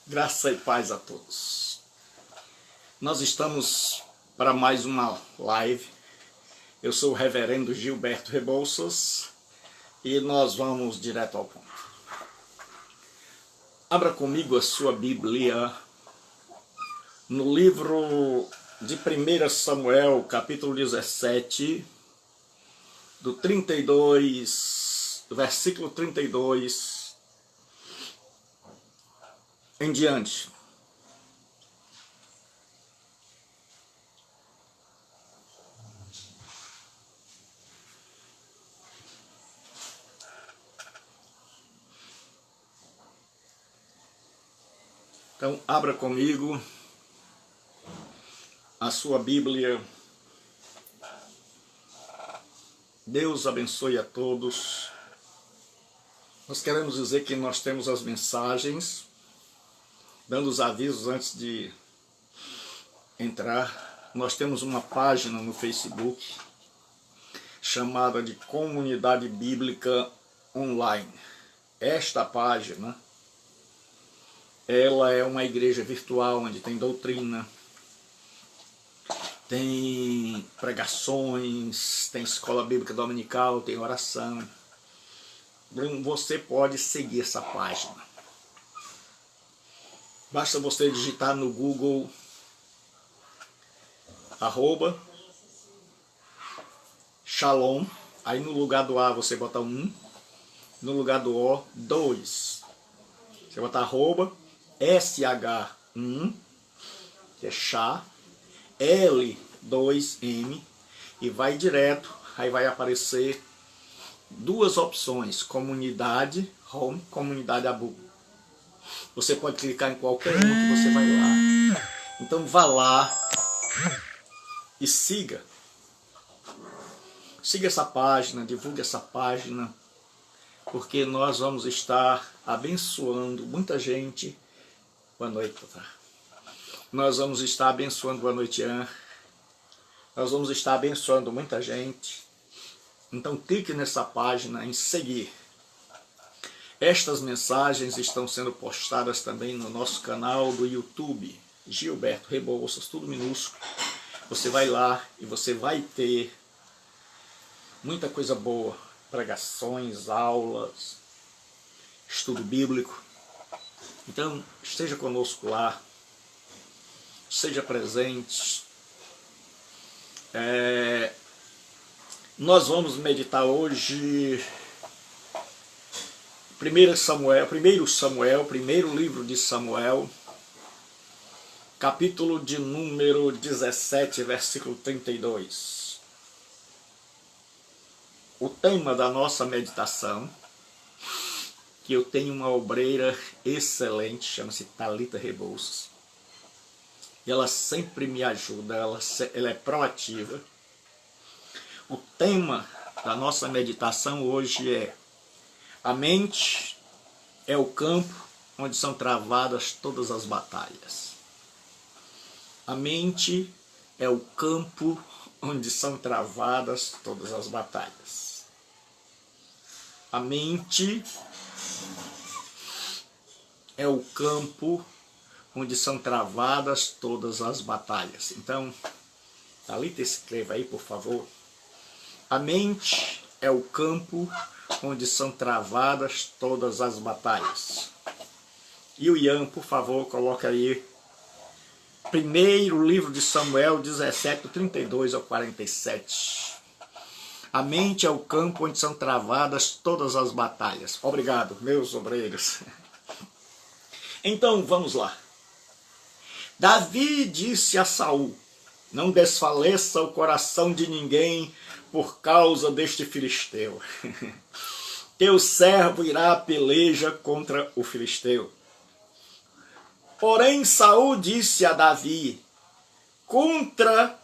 Graça e paz a todos. Nós estamos para mais uma live. Eu sou o reverendo Gilberto Rebouças e nós vamos direto ao ponto. Abra comigo a sua Bíblia no livro de 1 Samuel, capítulo 17, do 32, versículo 32 em diante. Então, abra comigo a sua Bíblia. Deus abençoe a todos. Nós queremos dizer que nós temos as mensagens, dando os avisos antes de entrar. Nós temos uma página no Facebook chamada de Comunidade Bíblica Online. Esta página, ela é uma igreja virtual onde tem doutrina, tem pregações, tem escola bíblica dominical, tem oração. Você pode seguir essa página. Basta você digitar no Google @Shalom, aí no lugar do A você bota 1, no lugar do O 2. Você bota @SH1, que é chá, L2M, e vai direto, aí vai aparecer duas opções: comunidade home, comunidade abu. Você pode clicar em qualquer um que você vai lá. Então vá lá e siga. Siga essa página, divulgue essa página, porque nós vamos estar abençoando muita gente. Boa noite, tá? Nós vamos estar abençoando, boa noite, Ian. Nós vamos estar abençoando muita gente. Então clique nessa página em seguir. Estas mensagens estão sendo postadas também no nosso canal do YouTube, Gilberto Rebouças, tudo minúsculo. Você vai lá e você vai ter muita coisa boa, pregações, aulas, estudo bíblico. Então esteja conosco lá, seja presente. Nós vamos meditar hoje primeiro livro de Samuel, capítulo de número 17, versículo 32. O tema da nossa meditação, que eu tenho uma obreira excelente, chama-se Thalita Rebouças, e ela sempre me ajuda, ela é proativa. O tema da nossa meditação hoje é: a mente é o campo onde são travadas todas as batalhas. A mente é o campo onde são travadas todas as batalhas. A mente é o campo onde são travadas todas as batalhas. Então, Thalita, escreva aí, por favor. A mente é o campo onde são travadas todas as batalhas. E o Ian, por favor, coloca aí primeiro livro de Samuel 17, 32 ao 47. A mente é o campo onde são travadas todas as batalhas. Obrigado, meus obreiros. Então, vamos lá. Davi disse a Saul: não desfaleça o coração de ninguém por causa deste filisteu. Teu servo irá à peleja contra o filisteu. Porém Saul disse a Davi: contra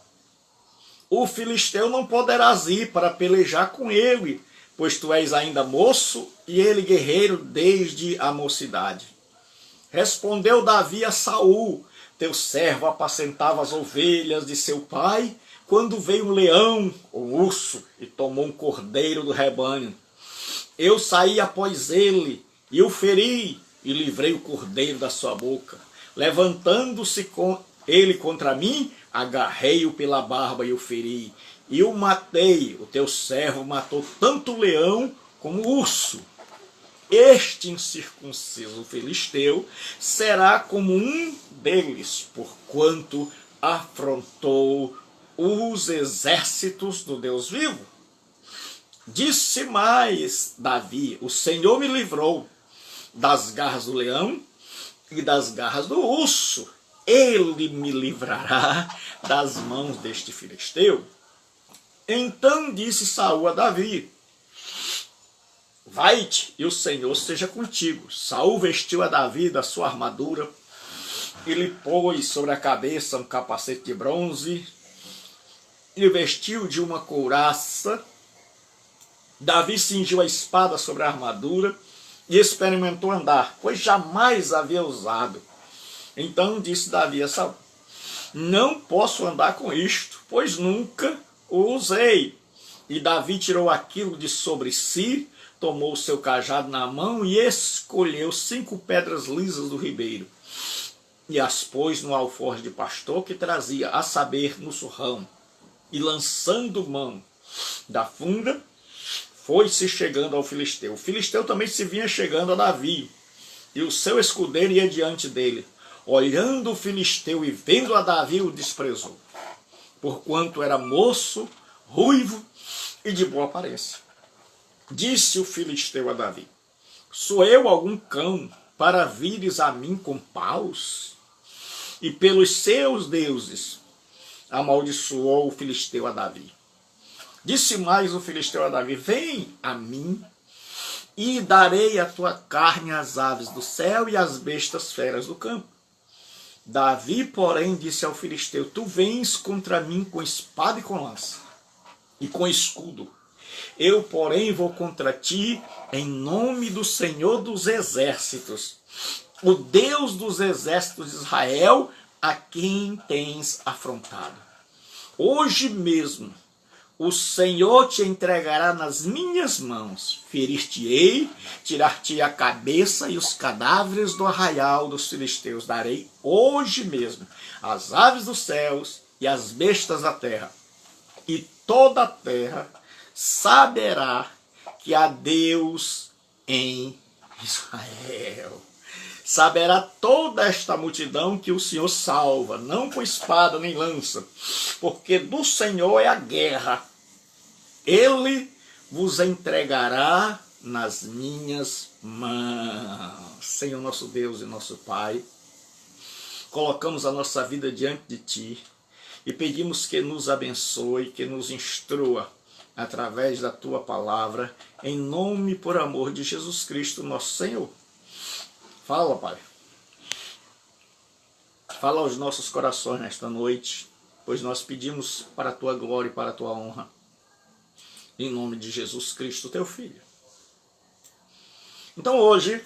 o filisteu não poderás ir para pelejar com ele, pois tu és ainda moço e ele guerreiro desde a mocidade. Respondeu Davi a Saul: teu servo apacentava as ovelhas de seu pai, quando veio um leão ou um urso e tomou um cordeiro do rebanho. Eu saí após ele e o feri, e livrei o cordeiro da sua boca. Levantando-se ele contra mim, agarrei-o pela barba e o feri. E o matei, o teu servo matou tanto o leão como o urso. Este incircunciso filisteu será como um deles, porquanto afrontou os exércitos do Deus vivo. Disse mais Davi: o Senhor me livrou das garras do leão e das garras do urso. Ele me livrará das mãos deste filisteu. Então disse Saul a Davi: vai-te, e o Senhor seja contigo. Saul vestiu a Davi da sua armadura e lhe pôs sobre a cabeça um capacete de bronze e vestiu de uma couraça. Davi cingiu a espada sobre a armadura e experimentou andar, pois jamais havia usado. Então disse Davi a Saul: não posso andar com isto, pois nunca o usei. E Davi tirou aquilo de sobre si, tomou o seu cajado na mão e escolheu 5 pedras lisas do ribeiro e as pôs no alforje de pastor que trazia, a saber, no surrão. E lançando mão da funda, foi-se chegando ao filisteu. O filisteu também se vinha chegando a Davi, e o seu escudeiro ia diante dele. Olhando o filisteu e vendo a Davi, o desprezou, porquanto era moço, ruivo e de boa aparência. Disse o filisteu a Davi: sou eu algum cão para vires a mim com paus? E pelos seus deuses amaldiçoou o filisteu a Davi. Disse mais o filisteu a Davi: vem a mim e darei a tua carne às aves do céu e às bestas feras do campo. Davi, porém, disse ao filisteu: tu vens contra mim com espada e com lança e com escudo. Eu, porém, vou contra ti em nome do Senhor dos exércitos, o Deus dos exércitos de Israel, a quem tens afrontado. Hoje mesmo o Senhor te entregará nas minhas mãos, ferir-te-ei, tirar-te a cabeça e os cadáveres do arraial dos filisteus darei hoje mesmo às aves dos céus e às bestas da terra. E toda a terra saberá que há Deus em Israel. Saberá toda esta multidão que o Senhor salva, não com espada nem lança, porque do Senhor é a guerra. Ele vos entregará nas minhas mãos. Senhor nosso Deus e nosso Pai, colocamos a nossa vida diante de Ti e pedimos que nos abençoe, que nos instrua através da Tua palavra, em nome e por amor de Jesus Cristo, nosso Senhor. Fala, Pai. Fala aos nossos corações nesta noite, pois nós pedimos para a Tua glória e para a Tua honra, em nome de Jesus Cristo, Teu Filho. Então hoje,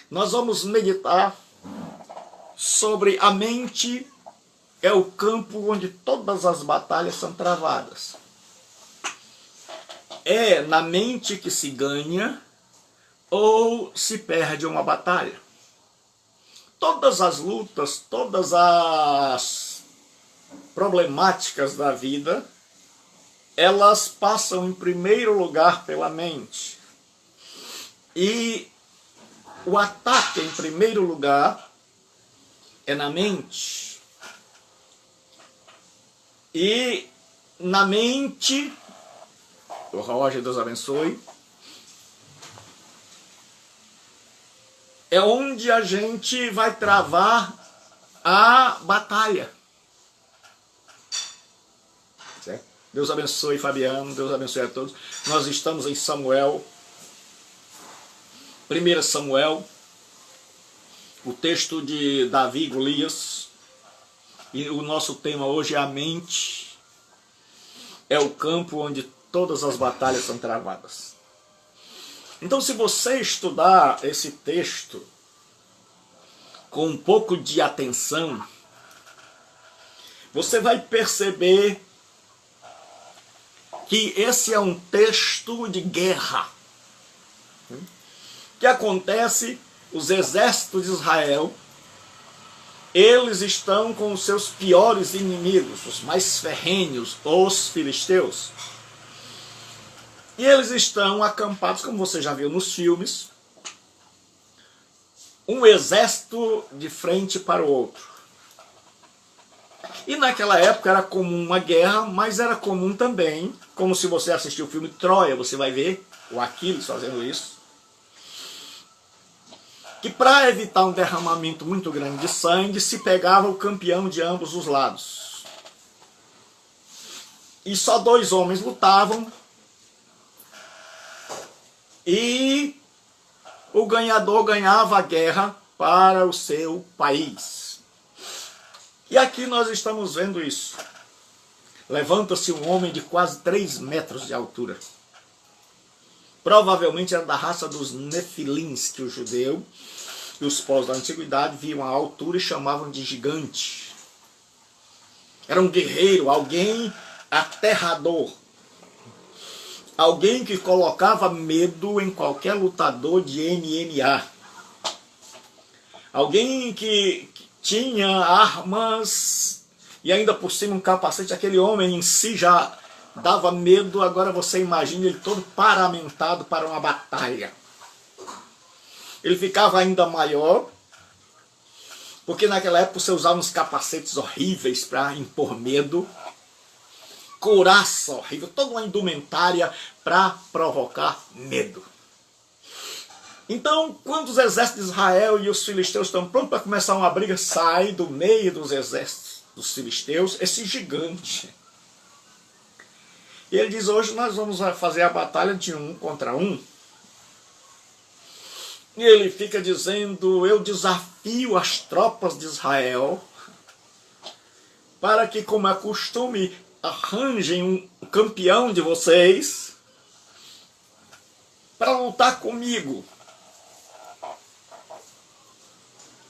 nós vamos meditar sobre a mente é o campo onde todas as batalhas são travadas. É na mente que se ganha ou se perde uma batalha. Todas as lutas, todas as problemáticas da vida, elas passam em primeiro lugar pela mente. E o ataque em primeiro lugar é na mente. E na mente, o Roger, Deus abençoe, é onde a gente vai travar a batalha. Certo? Deus abençoe, Fabiano, Deus abençoe a todos. Nós estamos em Samuel, 1 Samuel, o texto de Davi e Golias, e o nosso tema hoje é a mente, é o campo onde todas as batalhas são travadas. Então, se você estudar esse texto com um pouco de atenção, você vai perceber que esse é um texto de guerra, que acontece os exércitos de Israel, eles estão com os seus piores inimigos, os mais ferrenhos, os filisteus. E eles estão acampados, como você já viu nos filmes, um exército de frente para o outro. E naquela época era comum uma guerra, mas era comum também, como se você assistir o filme Troia, você vai ver o Aquiles fazendo isso, que para evitar um derramamento muito grande de sangue, se pegava o campeão de ambos os lados. E só 2 homens lutavam, e o ganhador ganhava a guerra para o seu país. E aqui nós estamos vendo isso. Levanta-se um homem de quase 3 metros de altura. Provavelmente era da raça dos Nefilins, que o judeu e os povos da antiguidade viam a altura e chamavam de gigante. Era um guerreiro, alguém aterrador. Alguém que colocava medo em qualquer lutador de MMA. Alguém que tinha armas e ainda por cima um capacete. Aquele homem em si já dava medo. Agora você imagina ele todo paramentado para uma batalha. Ele ficava ainda maior, porque naquela época você usava uns capacetes horríveis para impor medo. Couraça horrível, toda uma indumentária para provocar medo. Então, quando os exércitos de Israel e os filisteus estão prontos para começar uma briga, sai do meio dos exércitos dos filisteus esse gigante. E ele diz, hoje nós vamos fazer a batalha de 1 contra 1. E ele fica dizendo, eu desafio as tropas de Israel para que, como é costume, arranjem um campeão de vocês para lutar comigo.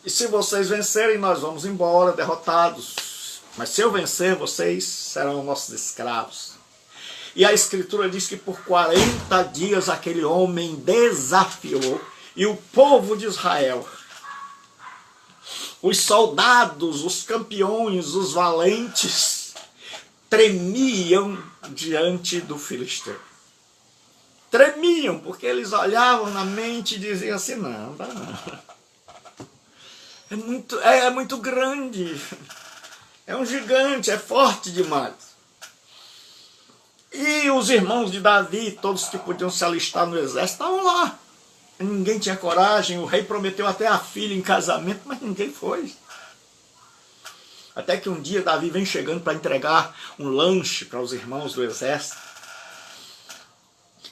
E se vocês vencerem, nós vamos embora derrotados. Mas se eu vencer, vocês serão nossos escravos. E a Escritura diz que por 40 dias aquele homem desafiou, e o povo de Israel, os soldados, os campeões, os valentes, tremiam diante do filisteu. Tremiam, porque eles olhavam na mente e diziam assim, não, dá não. É muito grande, é um gigante, é forte demais. E os irmãos de Davi, todos que podiam se alistar no exército, estavam lá. Ninguém tinha coragem, o rei prometeu até a filha em casamento, mas ninguém foi. Até que um dia Davi vem chegando para entregar um lanche para os irmãos do exército.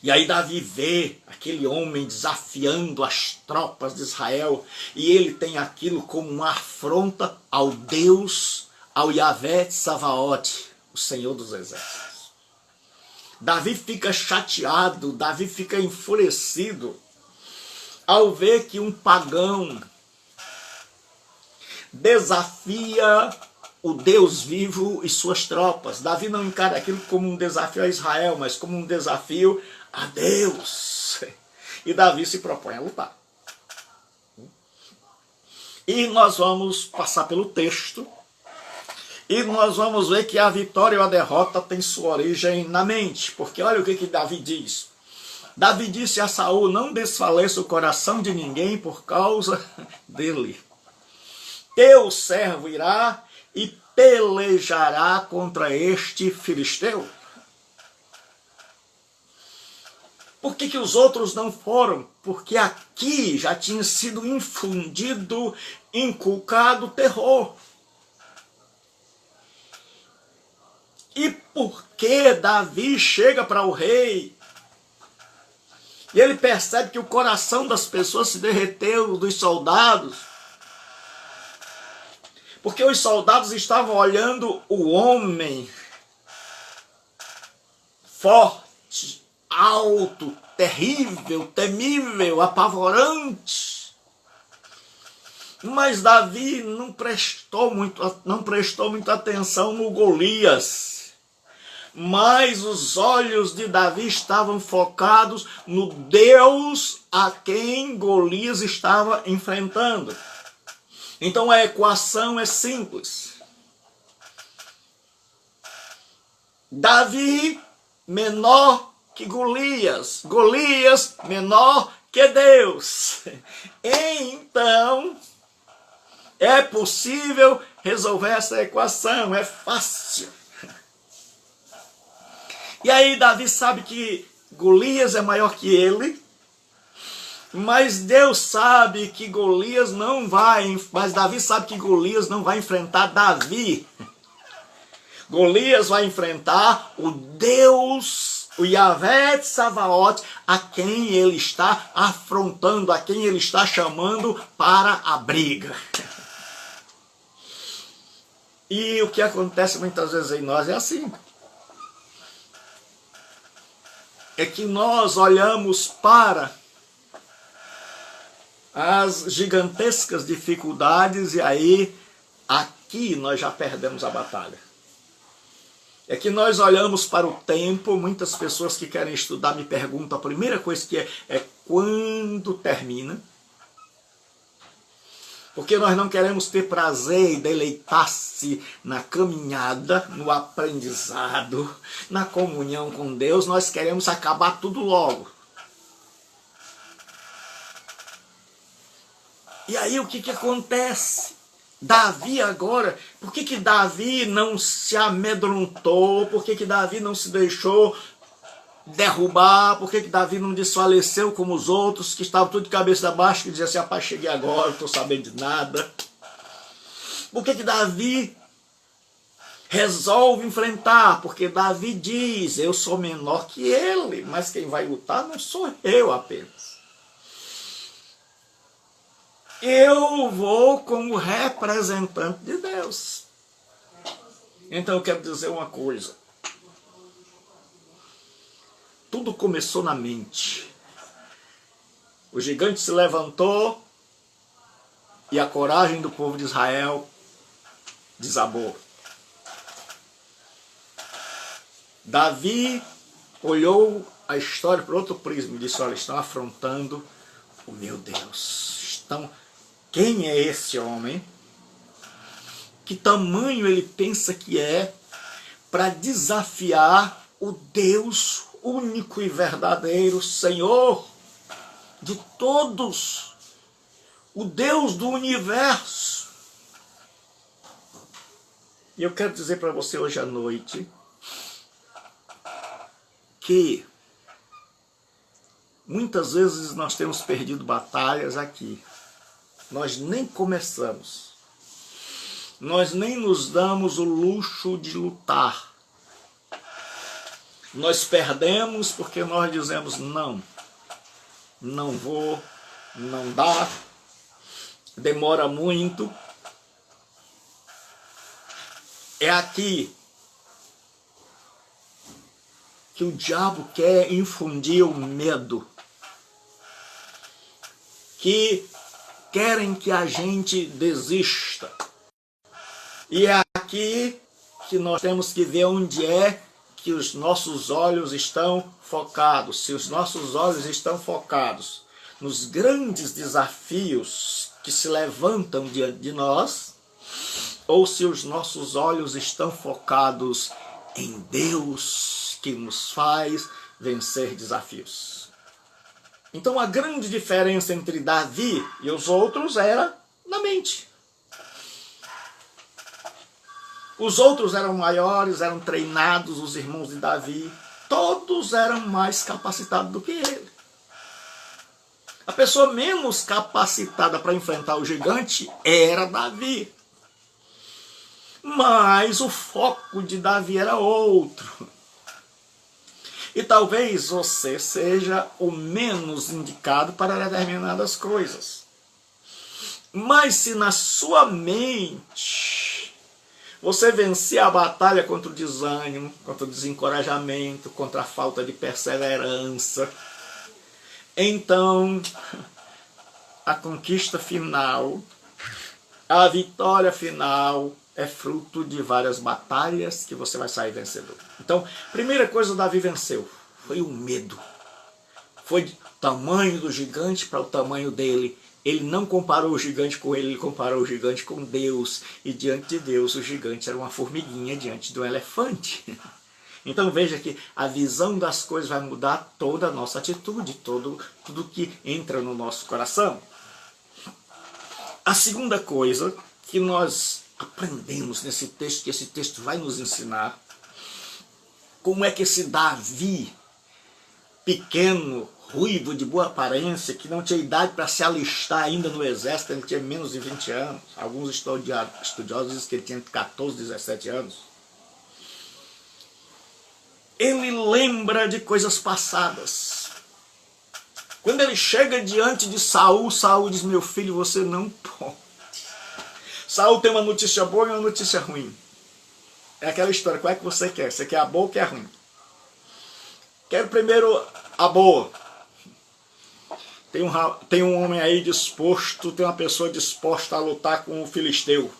E aí Davi vê aquele homem desafiando as tropas de Israel, e ele tem aquilo como uma afronta ao Deus, ao Yahvé Tsavaot, o Senhor dos Exércitos. Davi fica chateado, Davi fica enfurecido ao ver que um pagão desafia o Deus vivo e suas tropas. Davi não encara aquilo como um desafio a Israel, mas como um desafio a Deus. E Davi se propõe a lutar. E nós vamos passar pelo texto, e nós vamos ver que a vitória ou a derrota tem sua origem na mente. Porque olha o que Davi diz. Davi disse a Saul, não desfaleça o coração de ninguém por causa dele. Teu servo irá e pelejará contra este filisteu. Por que os outros não foram? Porque aqui já tinha sido infundido, inculcado terror. E por que Davi chega para o rei e ele percebe que o coração das pessoas se derreteu, dos soldados? Porque os soldados estavam olhando o homem forte, alto, terrível, temível, apavorante. Mas Davi não prestou muita atenção no Golias. mas os olhos de Davi estavam focados no Deus a quem Golias estava enfrentando. Então a equação é simples. Davi menor que Golias, Golias menor que Deus. Então é possível resolver essa equação, é fácil. E aí Davi sabe que Golias é maior que ele, mas Deus sabe que Golias não vai, mas Davi sabe que Golias não vai enfrentar Davi. Golias vai enfrentar o Deus, o Yahvé de Savaote, a quem ele está afrontando, a quem ele está chamando para a briga. E o que acontece muitas vezes em nós é assim. É que nós olhamos para as gigantescas dificuldades e aí aqui nós já perdemos a batalha. É que nós olhamos para o tempo, muitas pessoas que querem estudar me perguntam, a primeira coisa que é quando termina. Porque nós não queremos ter prazer e deleitar-se na caminhada, no aprendizado, na comunhão com Deus, nós queremos acabar tudo logo. E aí o que acontece? Davi agora, por que Davi não se amedrontou? Por que Davi não se deixou derrubar? Por que Davi não desfaleceu como os outros, que estavam tudo de cabeça abaixo, que diziam assim, rapaz, cheguei agora, não estou sabendo de nada? Por que Davi resolve enfrentar? Porque Davi diz, eu sou menor que ele, mas quem vai lutar não sou eu apenas. Eu vou como representante de Deus. Então eu quero dizer uma coisa. Tudo começou na mente. O gigante se levantou e a coragem do povo de Israel desabou. Davi olhou a história por outro prisma e disse, olha, estão afrontando o meu Deus. Quem é esse homem? Que tamanho ele pensa que é para desafiar o Deus único e verdadeiro, Senhor de todos, o Deus do universo. E eu quero dizer para você hoje à noite que muitas vezes nós temos perdido batalhas aqui. Nós nem começamos. Nós nem nos damos o luxo de lutar. Nós perdemos porque nós dizemos não. Não vou, não dá, demora muito. É aqui que o diabo quer infundir o medo. Que querem que a gente desista. E é aqui que nós temos que ver onde é que os nossos olhos estão focados. Se os nossos olhos estão focados nos grandes desafios que se levantam diante de nós, ou se os nossos olhos estão focados em Deus que nos faz vencer desafios. Então a grande diferença entre Davi e os outros era na mente. Os outros eram maiores, eram treinados, os irmãos de Davi. Todos eram mais capacitados do que ele. A pessoa menos capacitada para enfrentar o gigante era Davi. Mas o foco de Davi era outro. E talvez você seja o menos indicado para determinadas coisas. Mas se na sua mente você vencer a batalha contra o desânimo, contra o desencorajamento, contra a falta de perseverança, então a conquista final, a vitória final é fruto de várias batalhas que você vai sair vencedor. Então, primeira coisa, Davi venceu, foi o medo. Foi do tamanho do gigante para o tamanho dele. Ele não comparou o gigante com ele comparou o gigante com Deus. E diante de Deus, o gigante era uma formiguinha diante do elefante. Então veja que a visão das coisas vai mudar toda a nossa atitude, tudo que entra no nosso coração. A segunda coisa que nós aprendemos nesse texto, que esse texto vai nos ensinar, como é que esse Davi, pequeno, ruivo, de boa aparência, que não tinha idade para se alistar ainda no exército, ele tinha menos de 20 anos, alguns estudiosos dizem que ele tinha 14, 17 anos, ele lembra de coisas passadas. Quando ele chega diante de Saul, Saul diz: meu filho, você não pode. Saul tem uma notícia boa e uma notícia ruim. É aquela história, qual é que você quer? Você quer a boa ou quer a ruim? Quero primeiro a boa. Tem um homem aí disposto, tem uma pessoa disposta a lutar com o filisteu.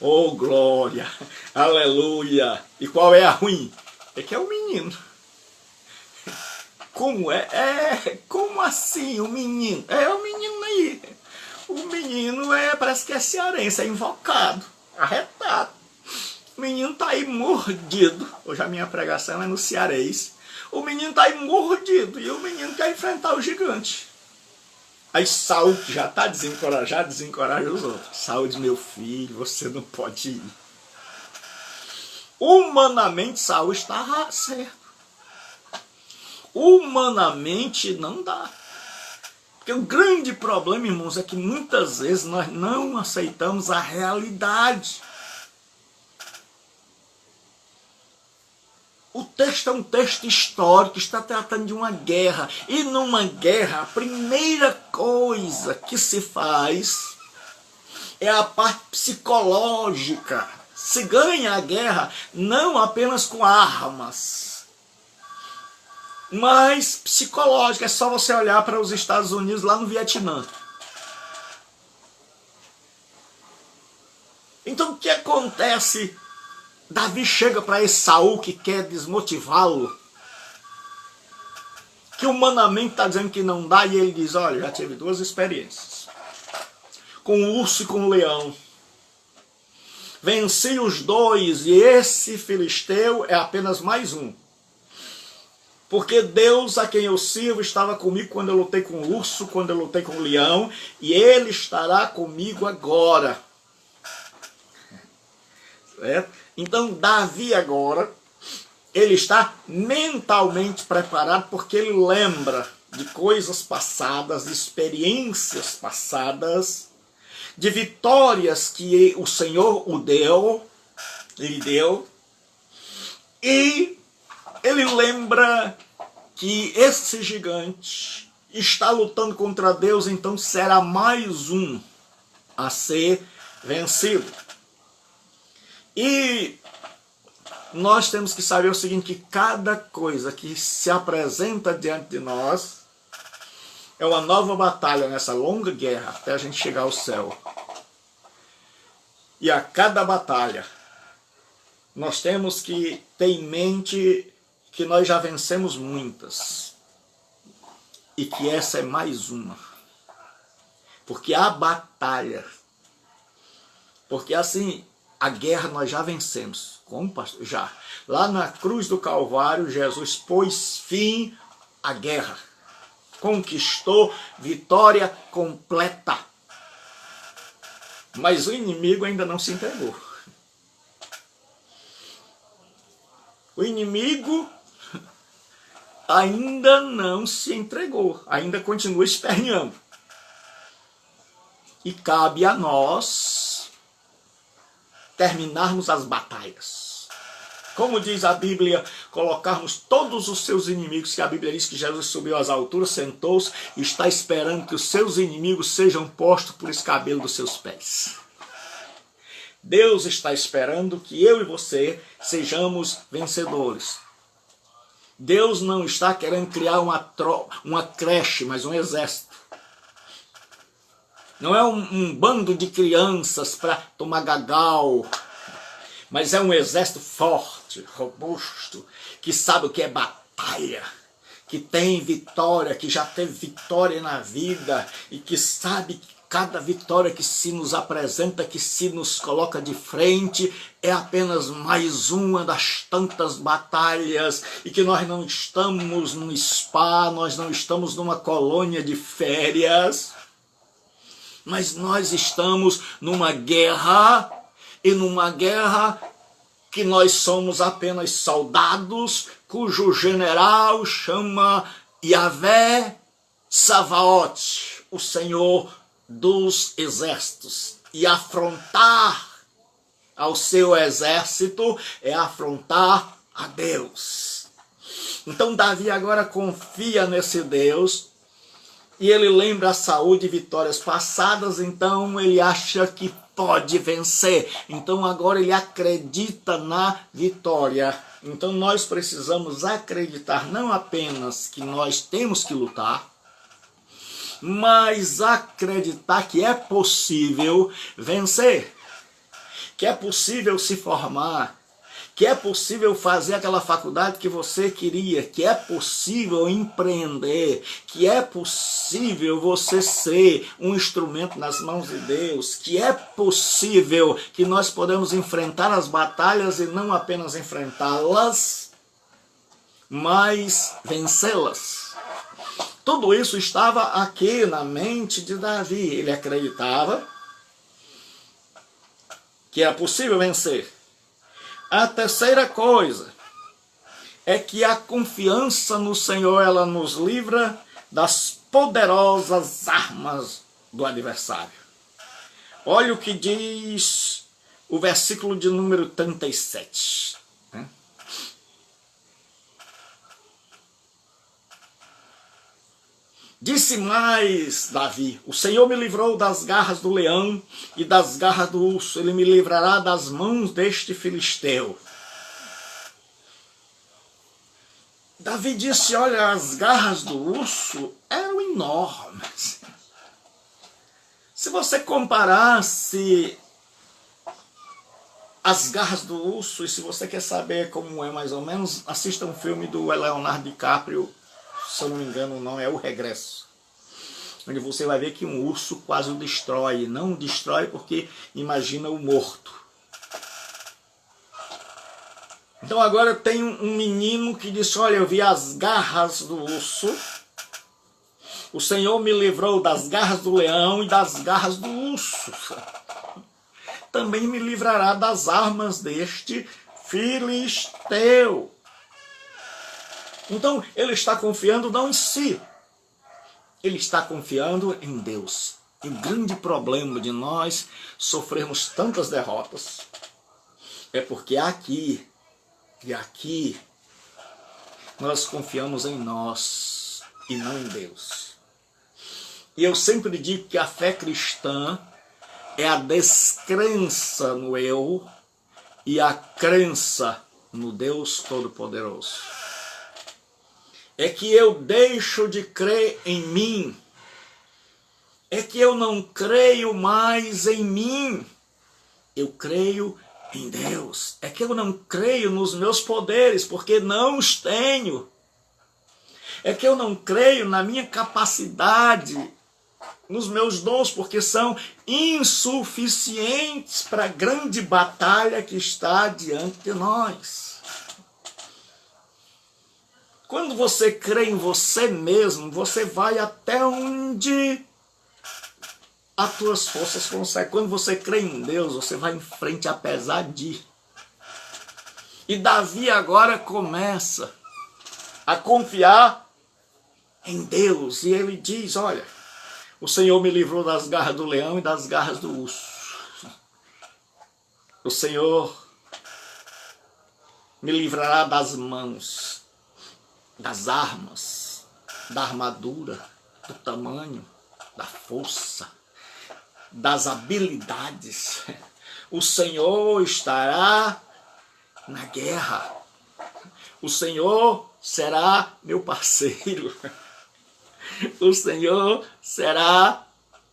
Oh, glória, aleluia. E qual é a ruim? É que é o menino. Como é? Como assim o menino? É o menino aí. O menino parece que é cearense, é invocado, arretado. O menino tá aí mordido. Hoje a minha pregação é no cearês. O menino tá aí mordido e o menino quer enfrentar o gigante. Aí Saul, que já está desencorajado, desencoraja os outros. Saul diz: meu filho, você não pode ir. Humanamente, Saul está certo. Humanamente não dá. Porque o grande problema, irmãos, é que muitas vezes nós não aceitamos a realidade. O texto é um texto histórico, está tratando de uma guerra. E numa guerra, a primeira coisa que se faz é a parte psicológica. Se ganha a guerra não apenas com armas, mas psicológica. É só você olhar para os Estados Unidos lá no Vietnã. Então o que acontece? Davi chega para esse Saul que quer desmotivá-lo, que humanamente está dizendo que não dá, e ele diz: olha, já tive 2 experiências, com o urso e com o leão. Venci os 2 e esse filisteu é apenas mais um. Porque Deus a quem eu sirvo estava comigo quando eu lutei com o urso, quando eu lutei com o leão, e Ele estará comigo agora. Certo? Então Davi agora, ele está mentalmente preparado porque ele lembra de coisas passadas, de experiências passadas, de vitórias que o Senhor lhe deu, e ele lembra que esse gigante está lutando contra Deus, então será mais um a ser vencido. E nós temos que saber o seguinte, que cada coisa que se apresenta diante de nós é uma nova batalha nessa longa guerra até a gente chegar ao céu. E a cada batalha nós temos que ter em mente que nós já vencemos muitas e que essa é mais uma. Porque a batalha, porque assim, a guerra nós já vencemos. Como, pastor? Já. Lá na cruz do Calvário, Jesus pôs fim à guerra. Conquistou vitória completa. Mas o inimigo ainda não se entregou. O inimigo ainda não se entregou. Ainda continua esperneando. E cabe a nós terminarmos as batalhas. Como diz a Bíblia, colocarmos todos os seus inimigos, que a Bíblia diz que Jesus subiu às alturas, sentou-se e está esperando que os seus inimigos sejam postos por escabelo dos seus pés. Deus está esperando que eu e você sejamos vencedores. Deus não está querendo criar uma creche, mas um exército. Não é um bando de crianças para tomar gagal, mas é um exército forte, robusto, que sabe o que é batalha, que tem vitória, que já teve vitória na vida e que sabe que cada vitória que se nos apresenta, que se nos coloca de frente, é apenas mais uma das tantas batalhas e que nós não estamos num spa, nós não estamos numa colônia de férias, mas nós estamos numa guerra, e numa guerra que nós somos apenas soldados, cujo general chama Yahvé Savaot, o Senhor dos exércitos. E afrontar ao seu exército é afrontar a Deus. Então Davi agora confia nesse Deus, e ele lembra a saúde e vitórias passadas, então ele acha que pode vencer. Então agora ele acredita na vitória. Então nós precisamos acreditar não apenas que nós temos que lutar, mas acreditar que é possível vencer, que é possível se formar, que é possível fazer aquela faculdade que você queria, que é possível empreender, que é possível você ser um instrumento nas mãos de Deus, que é possível que nós podemos enfrentar as batalhas e não apenas enfrentá-las, mas vencê-las. Tudo isso estava aqui na mente de Davi. Ele acreditava que era possível vencer. A terceira coisa é que a confiança no Senhor, ela nos livra das poderosas armas do adversário. Olha o que diz o versículo de número 37. Disse mais Davi: o Senhor me livrou das garras do leão e das garras do urso, ele me livrará das mãos deste filisteu. Davi disse: olha, as garras do urso eram enormes. Se você comparasse as garras do urso, e se você quer saber como é mais ou menos, assista um filme do Leonardo DiCaprio, se eu não me engano o nome é O Regresso, onde você vai ver que um urso quase o destrói. Não o destrói porque imagina o morto. Então agora tem um menino que disse: olha, eu vi as garras do urso, o Senhor me livrou das garras do leão e das garras do urso, também me livrará das armas deste filisteu. Então ele está confiando não em si, ele está confiando em Deus. E o grande problema de nós sofrermos tantas derrotas é porque aqui e aqui nós confiamos em nós e não em Deus. E eu sempre digo que a fé cristã é a descrença no eu e a crença no Deus Todo-Poderoso. É que eu deixo de crer em mim, é que eu não creio mais em mim, eu creio em Deus. É que eu não creio nos meus poderes, porque não os tenho. É que eu não creio na minha capacidade, nos meus dons, porque são insuficientes para a grande batalha que está diante de nós. Quando você crê em você mesmo, você vai até onde as tuas forças conseguem. Quando você crê em Deus, você vai em frente apesar de. E Davi agora começa a confiar em Deus. E ele diz: olha, o Senhor me livrou das garras do leão e das garras do urso. O Senhor me livrará das mãos, das armas, da armadura, do tamanho, da força, das habilidades. O Senhor estará na guerra. O Senhor será meu parceiro. O Senhor será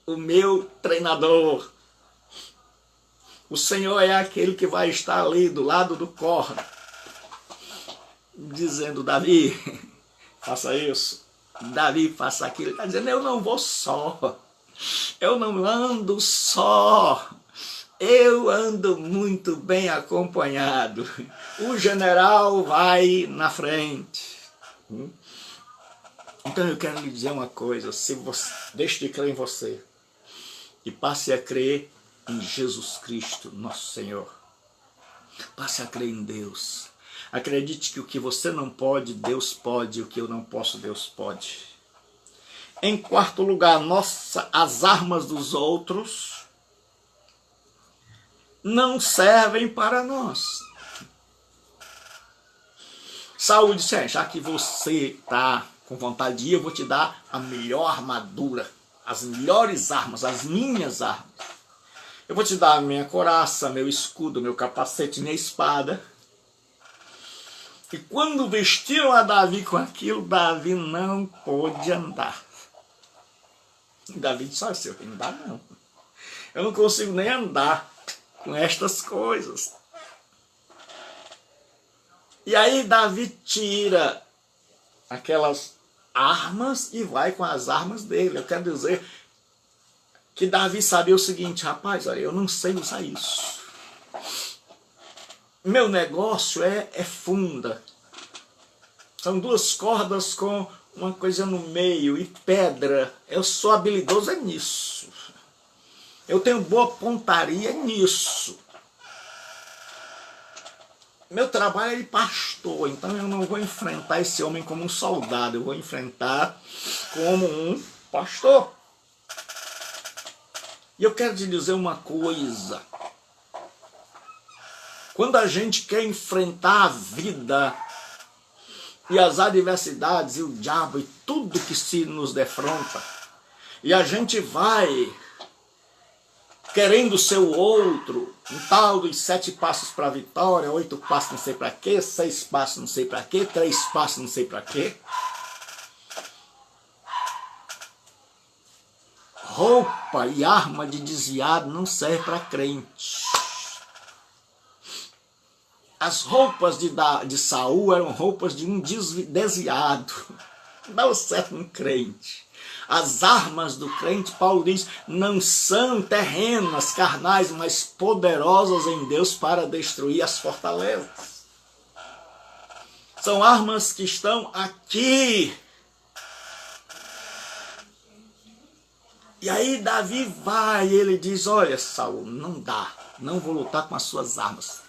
o meu treinador. O Senhor é aquele que vai estar ali do lado do corno, dizendo, Davi, faça isso. Davi, faça aquilo. Ele está dizendo, eu não vou só. Eu não ando só. Eu ando muito bem acompanhado. O general vai na frente. Então eu quero lhe dizer uma coisa. Se você deixe de crer em você e passe a crer em Jesus Cristo, nosso Senhor. Passe a crer em Deus. Acredite que o que você não pode, Deus pode. O que eu não posso, Deus pode. Em quarto lugar, as armas dos outros não servem para nós. Saúl disse, já que você está com vontade de ir, eu vou te dar a melhor armadura, as melhores armas, as minhas armas. Eu vou te dar a minha couraça, meu escudo, meu capacete, minha espada. E quando vestiram a Davi com aquilo, Davi não pôde andar. Davi disse, olha, senhor, não dá não. Eu não consigo nem andar com estas coisas. E aí Davi tira aquelas armas e vai com as armas dele. Eu quero dizer que Davi sabia o seguinte, rapaz, olha, eu não sei usar isso. Meu negócio é funda. São duas cordas com uma coisa no meio e pedra. Eu sou habilidoso nisso. Eu tenho boa pontaria nisso. Meu trabalho é de pastor, então eu não vou enfrentar esse homem como um soldado, eu vou enfrentar como um pastor. E eu quero te dizer uma coisa. Quando a gente quer enfrentar a vida e as adversidades e o diabo e tudo que se nos defronta, e a gente vai querendo ser o outro, um tal dos 7 passos para a vitória, 8 passos não sei para quê, 6 passos não sei para quê, 3 passos não sei para quê. Roupa e arma de desviado não serve para crente. As roupas de Saul eram roupas de um desviado. Não dá certo um crente. As armas do crente, Paulo diz, não são terrenas, carnais, mas poderosas em Deus para destruir as fortalezas. São armas que estão aqui. E aí Davi vai e ele diz, olha Saul, não dá, não vou lutar com as suas armas.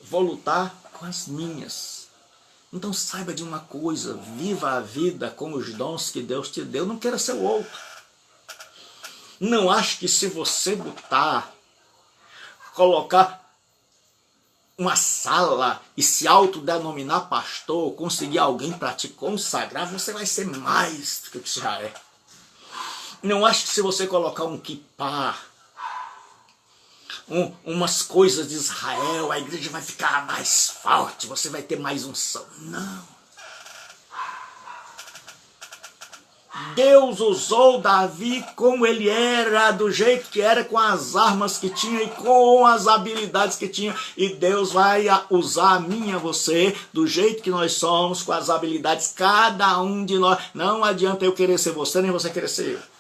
Vou lutar com as minhas. Então saiba de uma coisa, viva a vida com os dons que Deus te deu, não queira ser o outro. Não ache que se você colocar uma sala e se autodenominar pastor, conseguir alguém para te consagrar, você vai ser mais do que já é. Não ache que se você colocar um kippah, umas coisas de Israel, a igreja vai ficar mais forte, você vai ter mais unção. Não. Deus usou Davi como ele era, do jeito que era, com as armas que tinha e com as habilidades que tinha. E Deus vai usar a mim e a você, do jeito que nós somos, com as habilidades, cada um de nós. Não adianta eu querer ser você, nem você querer ser eu.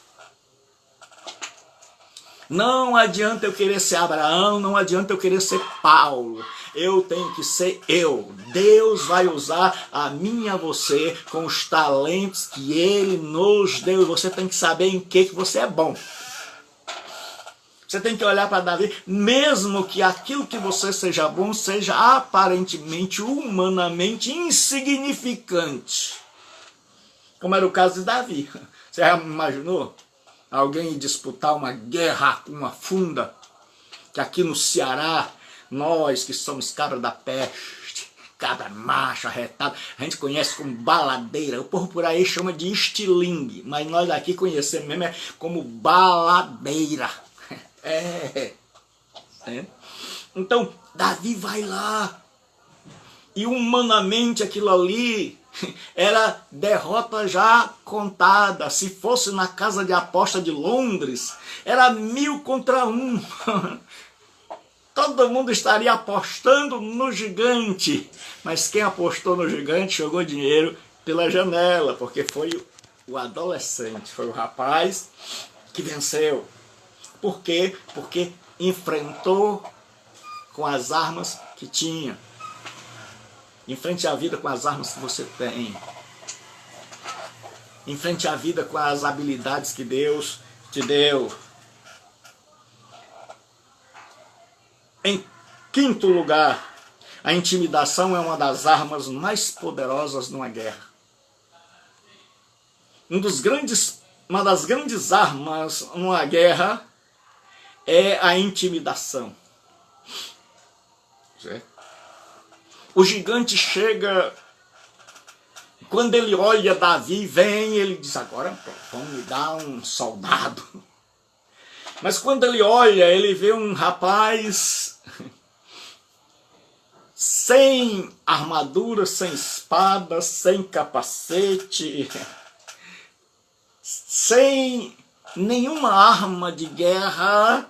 Não adianta eu querer ser Abraão, não adianta eu querer ser Paulo. Eu tenho que ser eu. Deus vai usar a mim e a você com os talentos que Ele nos deu. E você tem que saber em que você é bom. Você tem que olhar para Davi, mesmo que aquilo que você seja bom seja aparentemente, humanamente insignificante. Como era o caso de Davi. Você já imaginou? Alguém disputar uma guerra com uma funda, que aqui no Ceará, nós que somos cabra da peste, cabra macha, retada, a gente conhece como baladeira, o povo por aí chama de estilingue, mas nós aqui conhecemos mesmo como baladeira. Então, Davi vai lá, e humanamente aquilo ali era derrota já contada. Se fosse na casa de aposta de Londres, era 1000 contra 1. Todo mundo estaria apostando no gigante. Mas quem apostou no gigante jogou dinheiro pela janela, porque foi o adolescente, foi o rapaz que venceu. Por quê? Porque enfrentou com as armas que tinha. Enfrente a vida com as armas que você tem. Enfrente a vida com as habilidades que Deus te deu. Em quinto lugar, a intimidação é uma das armas mais poderosas numa guerra. Uma das grandes armas numa guerra é a intimidação. Certo? O gigante chega, quando ele olha Davi, vem, ele diz, agora vamos me dar um soldado. Mas quando ele olha, ele vê um rapaz sem armadura, sem espada, sem capacete, sem nenhuma arma de guerra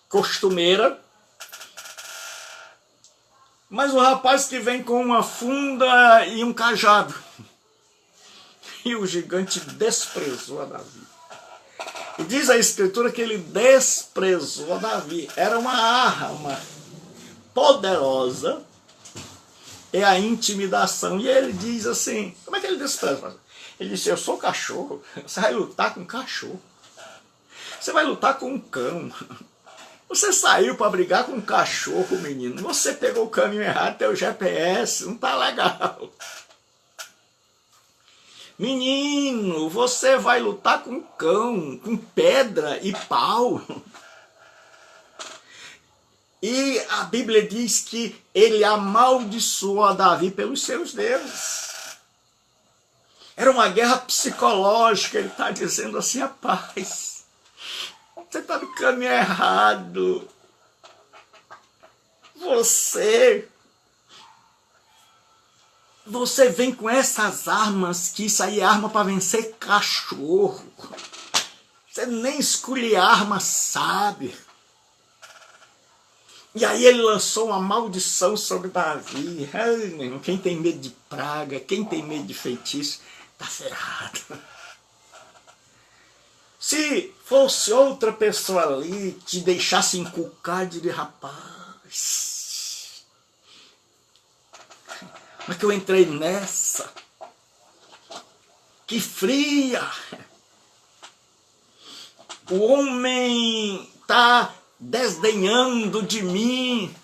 costumeira. Mas o rapaz que vem com uma funda e um cajado. E o gigante desprezou a Davi. E diz a Escritura que ele desprezou a Davi. Era uma arma poderosa. É a intimidação. E ele diz assim, como é que ele despreza? Ele disse, eu sou cachorro. Você vai lutar com um cachorro. Você vai lutar com um cão. Você saiu para brigar com um cachorro, menino. Você pegou o caminho errado, teu GPS, não tá legal. Menino, você vai lutar com um cão, com pedra e pau. E a Bíblia diz que ele amaldiçoou a Davi pelos seus deuses. Era uma guerra psicológica, ele está dizendo assim, rapaz, você está no caminho errado. Você vem com essas armas, que isso aí é arma para vencer cachorro. Você nem escolhe arma, sabe? E aí ele lançou uma maldição sobre Davi. Ai, meu irmão, quem tem medo de praga, quem tem medo de feitiço, está ferrado. Se fosse outra pessoa ali, te deixasse encucar, diria, rapaz, como é que eu entrei nessa? Que fria! O homem está desdenhando de mim.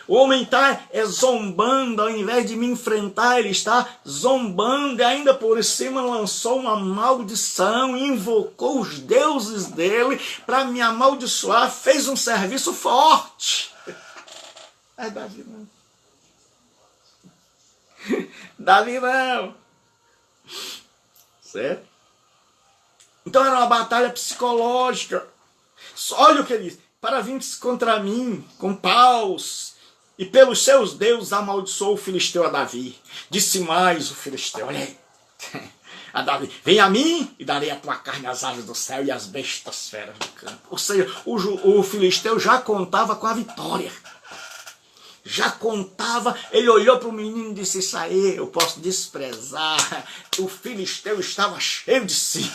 O homem está zombando, ao invés de me enfrentar, ele está zombando e ainda por cima lançou uma maldição, invocou os deuses dele para me amaldiçoar, fez um serviço forte. Mas Davi não. Davi não. Certo? Então era uma batalha psicológica. Olha o que ele diz. Para vir contra mim com paus e pelos seus deuses amaldiçoou o filisteu a Davi. Disse mais o filisteu, olha aí, a Davi, vem a mim e darei a tua carne às aves do céu e às bestas feras do campo. Ou seja, o filisteu já contava com a vitória. Já contava, ele olhou para o menino e disse, isso aí eu posso desprezar. O filisteu estava cheio de si.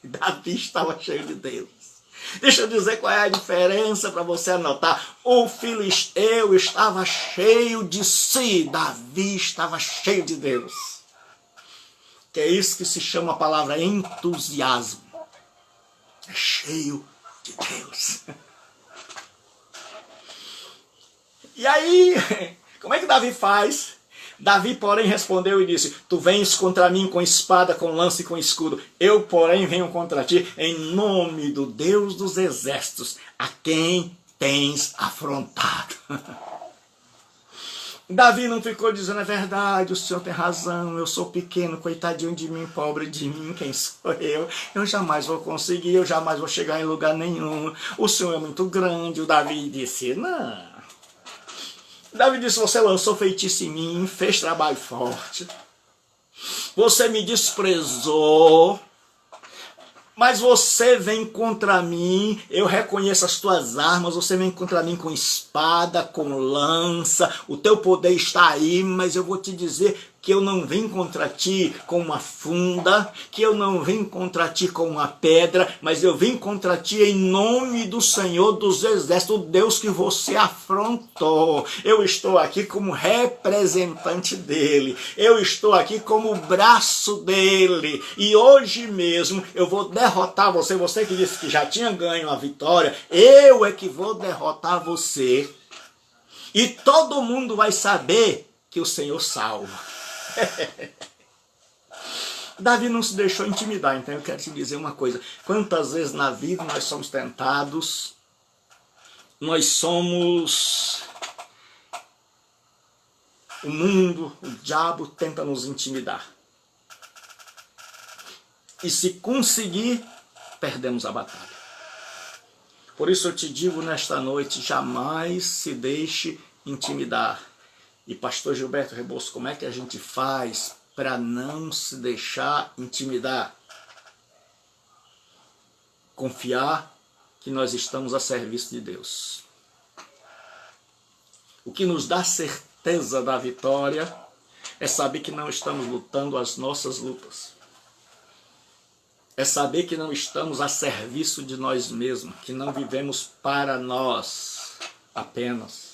Davi estava cheio de Deus. Deixa eu dizer qual é a diferença para você anotar. O filisteu estava cheio de si, Davi estava cheio de Deus. Que é isso que se chama a palavra entusiasmo. É cheio de Deus. E aí, como é que Davi faz? Davi, porém, respondeu e disse, tu vens contra mim com espada, com lança e com escudo. Eu, porém, venho contra ti em nome do Deus dos exércitos, a quem tens afrontado. Davi não ficou dizendo, é verdade, o senhor tem razão, eu sou pequeno, coitadinho de mim, pobre de mim, quem sou eu? Eu jamais vou conseguir, eu jamais vou chegar em lugar nenhum. O senhor é muito grande. O Davi disse, não. Davi disse, você lançou feitiço em mim, fez trabalho forte. Você me desprezou. Mas você vem contra mim, eu reconheço as tuas armas, você vem contra mim com espada, com lança, o teu poder está aí, mas eu vou te dizer que eu não vim contra ti com uma funda, que eu não vim contra ti com uma pedra, mas eu vim contra ti em nome do Senhor dos Exércitos, o Deus que você afrontou. Eu estou aqui como representante dele, eu estou aqui como braço dele, e hoje mesmo eu vou derrotar você, você que disse que já tinha ganho a vitória, eu é que vou derrotar você, e todo mundo vai saber que o Senhor salva. Davi não se deixou intimidar, então eu quero te dizer uma coisa, quantas vezes na vida nós somos tentados, o mundo, o diabo tenta nos intimidar, e se conseguir, perdemos a batalha. Por isso eu te digo nesta noite, jamais se deixe intimidar. E pastor Gilberto Rebouças, como é que a gente faz para não se deixar intimidar? Confiar que nós estamos a serviço de Deus. O que nos dá certeza da vitória é saber que não estamos lutando as nossas lutas. É saber que não estamos a serviço de nós mesmos, que não vivemos para nós apenas,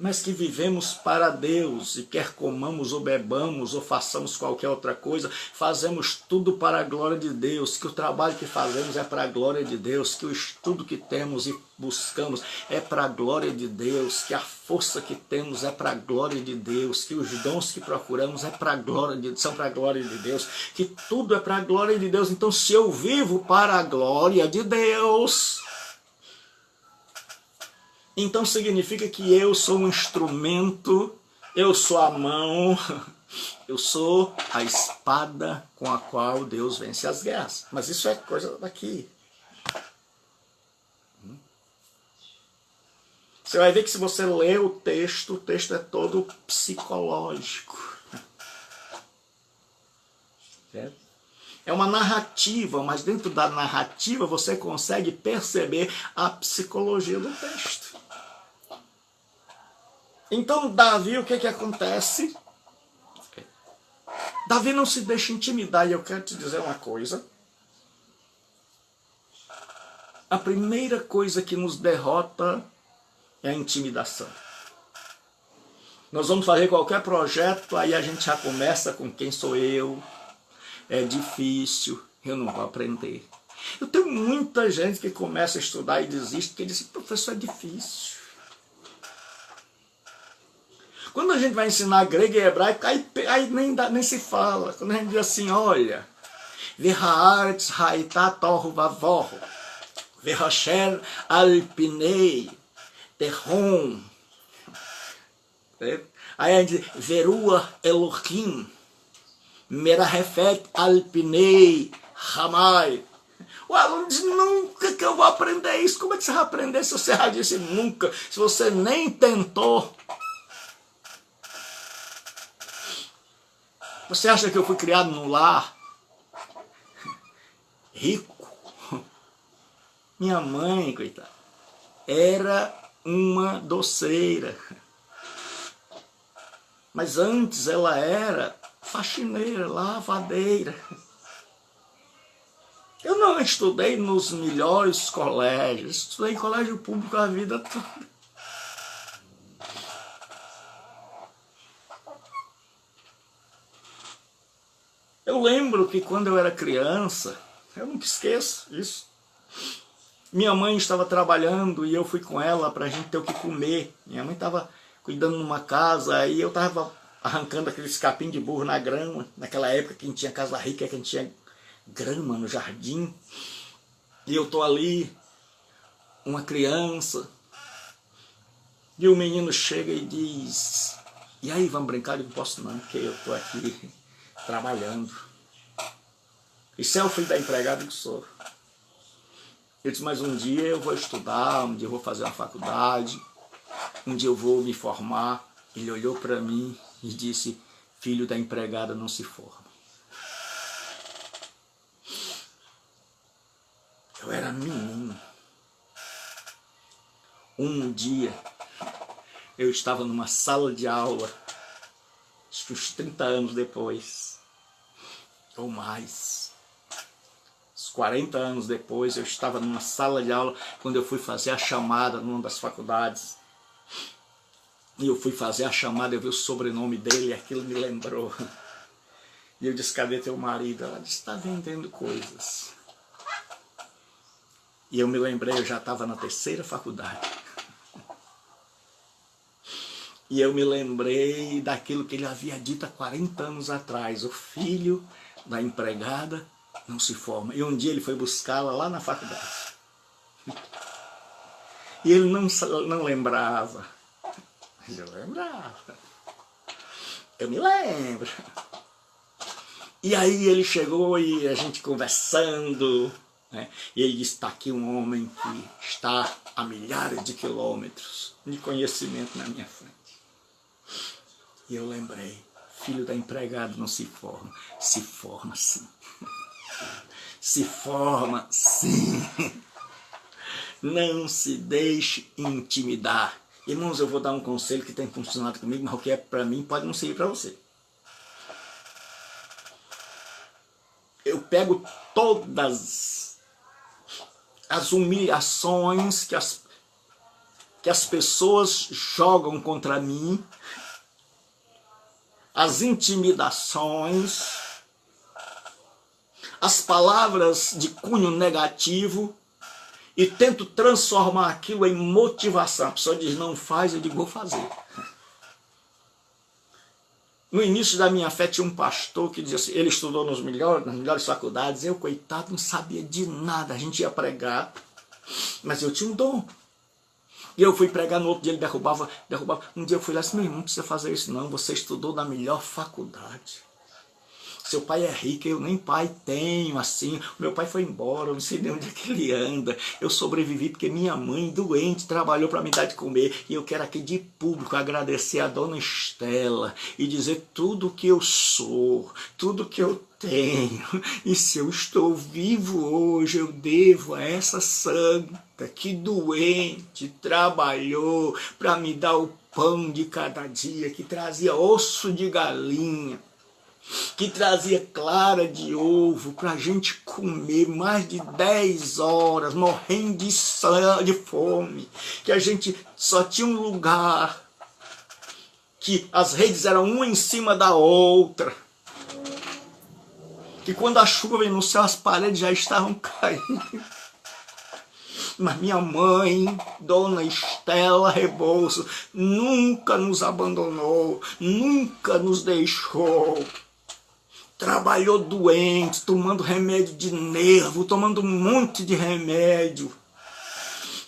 mas que vivemos para Deus, e quer comamos ou bebamos ou façamos qualquer outra coisa, fazemos tudo para a glória de Deus, que o trabalho que fazemos é para a glória de Deus, que o estudo que temos e buscamos é para a glória de Deus, que a força que temos é para a glória de Deus, que os dons que procuramos são para a glória de Deus, que tudo é para a glória de Deus. Então, se eu vivo para a glória de Deus, então significa que eu sou um instrumento, eu sou a mão, eu sou a espada com a qual Deus vence as guerras. Mas isso é coisa daqui. Você vai ver que se você ler o texto é todo psicológico. Certo? É uma narrativa, mas dentro da narrativa você consegue perceber a psicologia do texto. Então, Davi, o que acontece? Davi não se deixa intimidar, e eu quero te dizer uma coisa. A primeira coisa que nos derrota é a intimidação. Nós vamos fazer qualquer projeto, aí a gente já começa com quem sou eu, é difícil, eu não vou aprender. Eu tenho muita gente que começa a estudar e desiste, porque diz, professor, é difícil. Quando a gente vai ensinar grego e hebraico, aí nem se fala. Quando a gente diz assim, olha, V'ha'aretz ha'ita tohu vavohu, V'hasher alpinei tehom. Aí a gente diz, Verua Elohim, Merahefet alpinei hamai. O aluno diz, nunca que eu vou aprender isso. Como é que você vai aprender se você já disse nunca? Se você nem tentou. Você acha que eu fui criado num lar rico? Minha mãe, coitada, era uma doceira. Mas antes ela era faxineira, lavadeira. Eu não estudei nos melhores colégios, estudei em colégio público a vida toda. Eu lembro que quando eu era criança, eu nunca esqueço isso, minha mãe estava trabalhando e eu fui com ela para a gente ter o que comer. Minha mãe estava cuidando numa casa, aí eu estava arrancando aqueles capim de burro na grama. Naquela época que a gente tinha casa rica, que a gente tinha grama no jardim. E eu estou ali, uma criança, e o menino chega e diz, e aí, vamos brincar? Eu não posso não, porque eu estou aqui trabalhando. Isso é o filho da empregada que sou. Eu disse, mas um dia eu vou estudar, um dia eu vou fazer uma faculdade. um dia eu vou me formar. Ele olhou para mim e disse, filho da empregada não se forma. Eu era menino. Um dia, eu estava numa sala de aula, acho que uns 30 anos depois, ou mais, uns 40 anos depois, eu estava numa sala de aula, quando eu fui fazer a chamada numa das faculdades. E eu fui fazer a chamada, eu vi o sobrenome dele e aquilo me lembrou. E eu disse, cadê teu marido? Ela disse, está vendendo coisas. E eu me lembrei, eu já estava na 3ª faculdade. E eu me lembrei daquilo que ele havia dito há 40 anos atrás. O filho da empregada não se forma. E um dia ele foi buscá-la lá na faculdade. E ele não lembrava. Mas eu lembrava. Eu me lembro. E aí ele chegou e a gente conversando, né? E ele disse, está aqui um homem que está a milhares de quilômetros de conhecimento na minha frente. E eu lembrei, filho da empregada não se forma. Se forma sim. Se forma sim. Não se deixe intimidar. Irmãos, eu vou dar um conselho que tem funcionado comigo, mas o que é para mim pode não servir para você. Eu pego todas as humilhações que as pessoas jogam contra mim, as intimidações, as palavras de cunho negativo, e tento transformar aquilo em motivação. A pessoa diz, não faz, eu digo, vou fazer. No início da minha fé tinha um pastor que dizia assim, ele estudou nas melhores faculdades, eu, coitado, não sabia de nada. A gente ia pregar, mas eu tinha um dom. E eu fui pregar, no outro dia ele derrubava. Um dia eu fui lá e disse, meu irmão, não precisa fazer isso não, você estudou na melhor faculdade. Seu pai é rico, eu nem pai tenho, assim. Meu pai foi embora, eu não sei nem onde é que ele anda. Eu sobrevivi porque minha mãe, doente, trabalhou para me dar de comer. E eu quero aqui de público agradecer a dona Estela e dizer tudo o que eu sou, tudo que eu tenho. E se eu estou vivo hoje, eu devo a essa santa que doente trabalhou para me dar o pão de cada dia, que trazia osso de galinha, que trazia clara de ovo para a gente comer mais de 10 horas, morrendo de fome, que a gente só tinha um lugar, que as redes eram uma em cima da outra, que quando a chuva veio no céu as paredes já estavam caindo. Mas minha mãe, dona Estela Rebouças, nunca nos abandonou, nunca nos deixou. Trabalhou doente, tomando remédio de nervo, tomando um monte de remédio,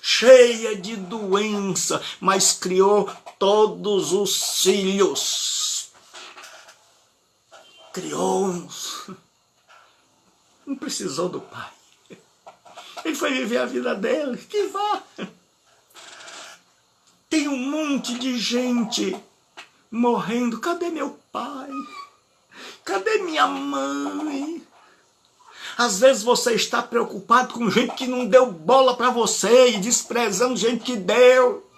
cheia de doença, mas criou todos os filhos. Criou-nos. Não precisou do pai. Ele foi viver a vida dele, que vá. Tem um monte de gente morrendo. Cadê meu pai? Cadê minha mãe? Às vezes você está preocupado com gente que não deu bola para você e desprezando gente que deu.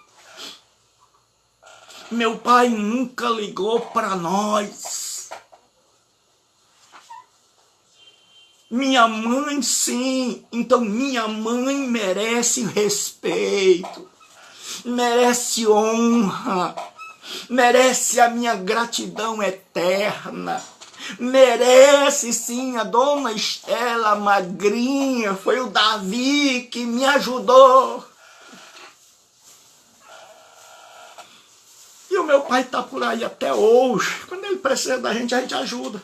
Meu pai nunca ligou para nós. Minha mãe sim, então minha mãe merece respeito, merece honra, merece a minha gratidão eterna, merece sim a dona Estela magrinha, foi o Davi que me ajudou. E o meu pai está por aí até hoje, quando ele precisa da gente, a gente ajuda.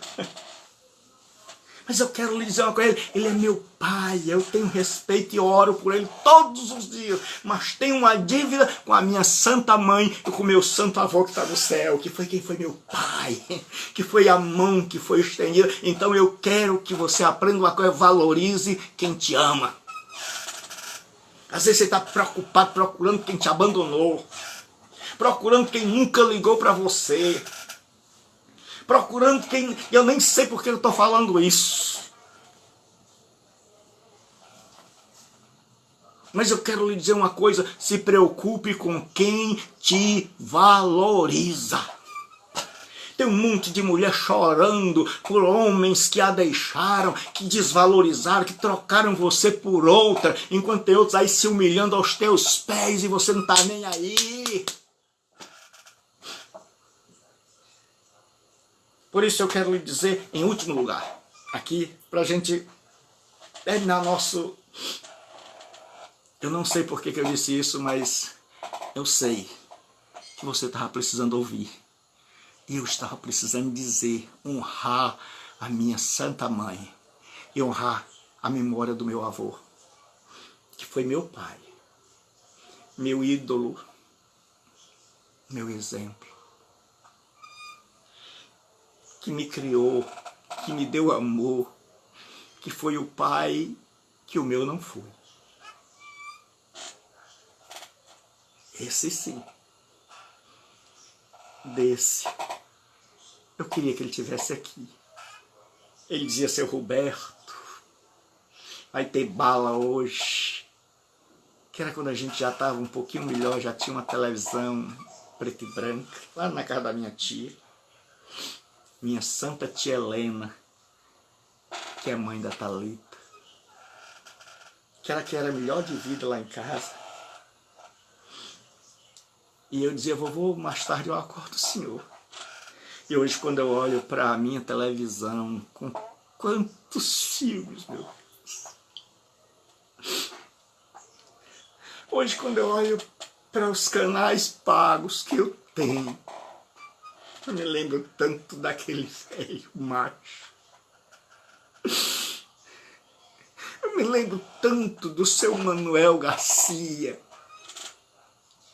Mas eu quero lhe dizer uma coisa, ele é meu pai, eu tenho respeito e oro por ele todos os dias, mas tenho uma dívida com a minha santa mãe e com o meu santo avô que está no céu, que foi quem foi meu pai, que foi a mão que foi estendida. Então eu quero que você aprenda uma coisa, valorize quem te ama. Às vezes você está preocupado, procurando quem te abandonou. procurando quem nunca ligou para você, procurando quem... Eu nem sei por que eu estou falando isso. Mas eu quero lhe dizer uma coisa, se preocupe com quem te valoriza. Tem um monte de mulher chorando por homens que a deixaram, que desvalorizaram, que trocaram você por outra, enquanto tem outros aí se humilhando aos teus pés e você não está nem aí. Por isso eu quero lhe dizer, em último lugar, aqui, para a gente terminar nosso... Eu não sei por que eu disse isso, mas eu sei que você estava precisando ouvir. E eu estava precisando dizer, honrar a minha santa mãe e honrar a memória do meu avô, que foi meu pai, meu ídolo, meu exemplo, que me criou, que me deu amor, que foi o pai que o meu não foi. Esse sim, desse, eu queria que ele estivesse aqui. Ele dizia, seu Roberto, vai ter bala hoje. Que era quando a gente já estava um pouquinho melhor, já tinha uma televisão preta e branca, lá na casa da minha tia. Minha santa tia Helena, que é mãe da Thalita. Que era melhor de vida lá em casa. E eu dizia, vovô, mais tarde eu acordo o senhor. E hoje, quando eu olho para a minha televisão, com quantos filmes, meu Deus. Hoje, quando eu olho para os canais pagos que eu tenho, eu me lembro tanto daquele velho macho. Eu me lembro tanto do seu Manuel Garcia,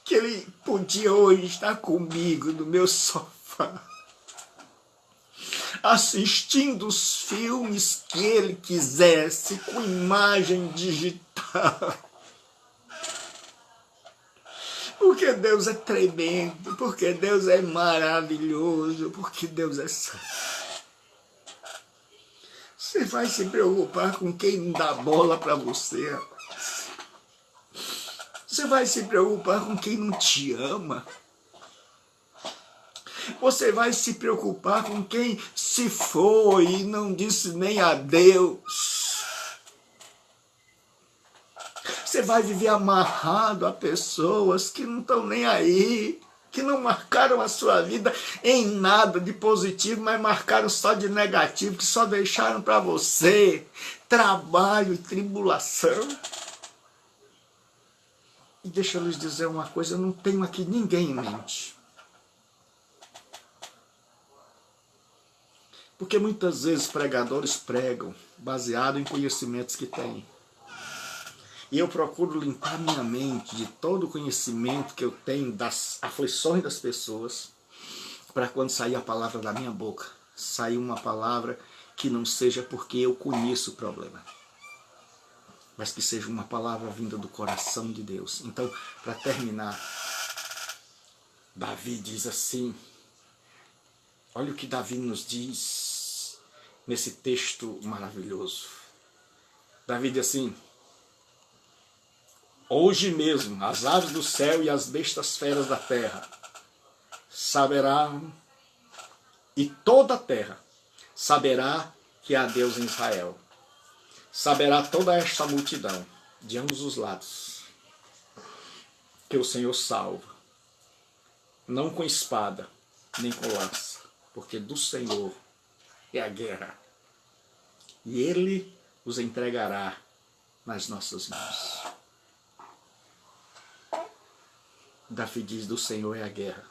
que ele podia hoje estar comigo no meu sofá, assistindo os filmes que ele quisesse, com imagem digital. Porque Deus é tremendo, porque Deus é maravilhoso, porque Deus é santo. Você vai se preocupar com quem não dá bola para você, rapaz. Você vai se preocupar com quem não te ama. Você vai se preocupar com quem se foi e não disse nem adeus. Você vai viver amarrado a pessoas que não estão nem aí, que não marcaram a sua vida em nada de positivo, mas marcaram só de negativo, que só deixaram para você trabalho e tribulação. E deixa eu lhes dizer uma coisa, eu não tenho aqui ninguém em mente. Porque muitas vezes pregadores pregam baseado em conhecimentos que têm. E eu procuro limpar minha mente de todo o conhecimento que eu tenho das aflições das pessoas, para quando sair a palavra da minha boca, sair uma palavra que não seja porque eu conheço o problema, mas que seja uma palavra vinda do coração de Deus. Então, para terminar, Davi diz assim, olha o que Davi nos diz nesse texto maravilhoso. Davi diz assim, hoje mesmo as aves do céu e as bestas feras da terra saberão, e toda a terra saberá que há Deus em Israel. Saberá toda esta multidão de ambos os lados que o Senhor salva, não com espada nem com lança, porque do Senhor é a guerra, e Ele os entregará nas nossas mãos. Davi diz, do Senhor é a guerra.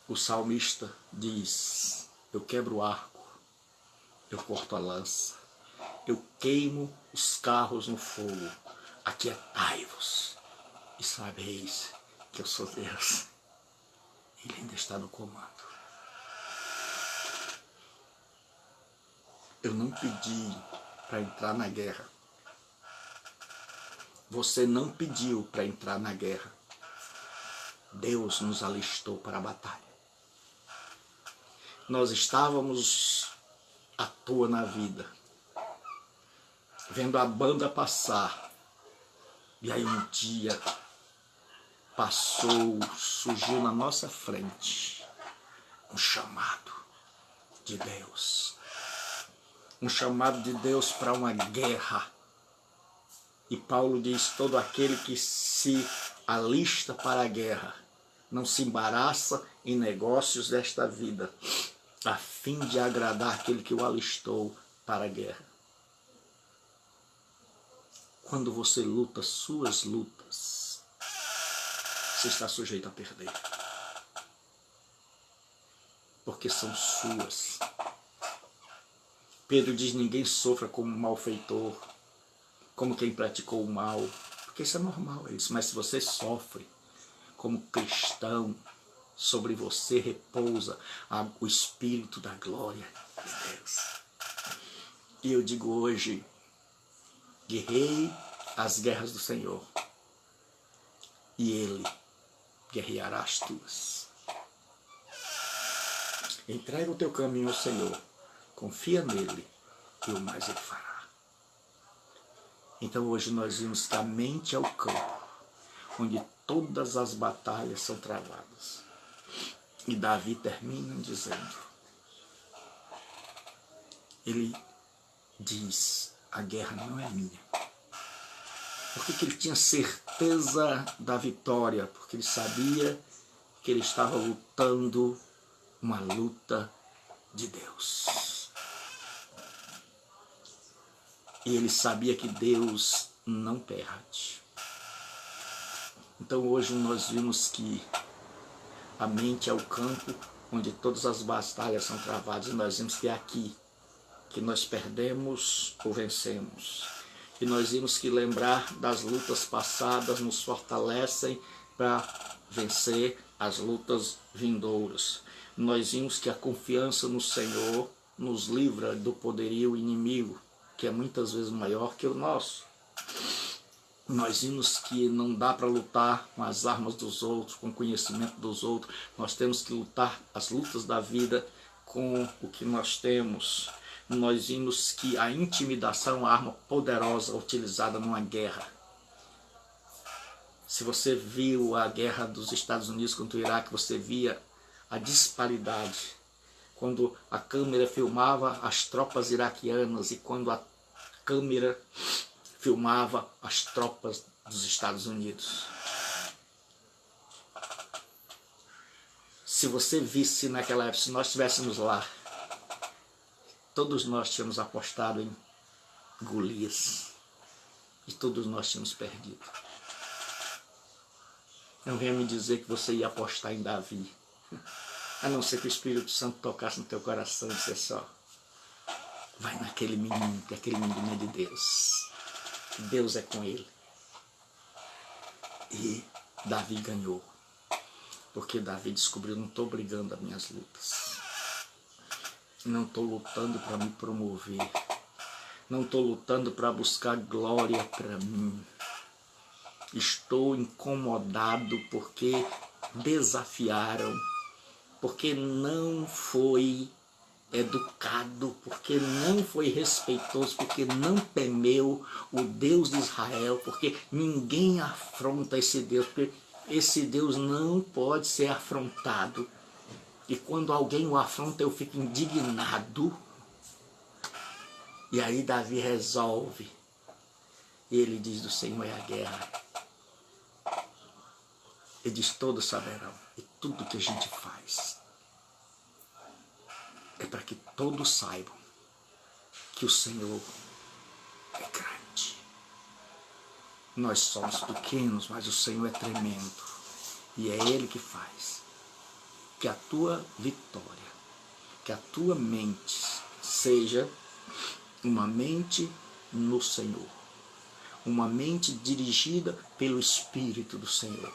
O salmista diz, eu quebro o arco, eu corto a lança, eu queimo os carros no fogo, aquietai-vos e sabeis que eu sou Deus. Ele ainda está no comando. Eu não pedi para entrar na guerra. Você não pediu para entrar na guerra. Deus nos alistou para a batalha. Nós estávamos à toa na vida, vendo a banda passar, e aí um dia surgiu na nossa frente um chamado de Deus. Um chamado de Deus para uma guerra. E Paulo diz, todo aquele que se alista para a guerra não se embaraça em negócios desta vida, a fim de agradar aquele que o alistou para a guerra. Quando você luta suas lutas, você está sujeito a perder. Porque são suas. Pedro diz, ninguém sofra como um malfeitor, como quem praticou o mal. Porque isso é normal, mas se você sofre como cristão, sobre você repousa o Espírito da glória de Deus. E eu digo hoje, guerrei as guerras do Senhor, e Ele guerreará as tuas. Entrega o teu caminho ao Senhor, confia nele, e o mais Ele fará. Então hoje nós vimos que a mente é o campo, onde todas as batalhas são travadas. E Davi termina dizendo, ele diz, a guerra não é minha. Por que ele tinha certeza da vitória? Porque ele sabia que ele estava lutando uma luta de Deus. E ele sabia que Deus não perde. Então hoje nós vimos que a mente é o campo onde todas as batalhas são travadas. E nós vimos que é aqui que nós perdemos ou vencemos. E nós vimos que lembrar das lutas passadas nos fortalecem para vencer as lutas vindouras. Nós vimos que a confiança no Senhor nos livra do poderio inimigo, que é muitas vezes maior que o nosso. Nós vimos que não dá para lutar com as armas dos outros, com o conhecimento dos outros. Nós temos que lutar as lutas da vida com o que nós temos. Nós vimos que a intimidação é uma arma poderosa utilizada numa guerra. Se você viu a guerra dos Estados Unidos contra o Iraque, você via a disparidade. Quando a câmera filmava as tropas iraquianas e quando a câmera filmava as tropas dos Estados Unidos. Se você visse naquela época, se nós estivéssemos lá, todos nós tínhamos apostado em Golias e todos nós tínhamos perdido. Não venha me dizer que você ia apostar em Davi, a não ser que o Espírito Santo tocasse no teu coração e dissesse só, vai naquele menino, que aquele menino é de Deus. Deus é com ele. E Davi ganhou. Porque Davi descobriu, não estou brigando as minhas lutas. Não estou lutando para me promover. Não estou lutando para buscar glória para mim. Estou incomodado porque desafiaram. Porque não foi educado, porque não foi respeitoso, porque não temeu o Deus de Israel, porque ninguém afronta esse Deus, porque esse Deus não pode ser afrontado. E quando alguém o afronta, eu fico indignado. E aí Davi resolve. E ele diz, do Senhor é a guerra. Ele diz, todos saberão. E tudo que a gente faz é para que todos saibam que o Senhor é grande. Nós somos pequenos, mas o Senhor é tremendo. E é Ele que faz. Que a tua vitória, que a tua mente seja uma mente no Senhor. Uma mente dirigida pelo Espírito do Senhor.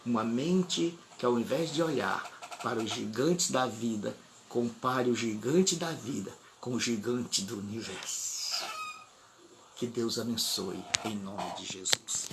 Uma mente que ao invés de olhar para os gigantes da vida, compare o gigante da vida com o gigante do universo. Que Deus abençoe em nome de Jesus.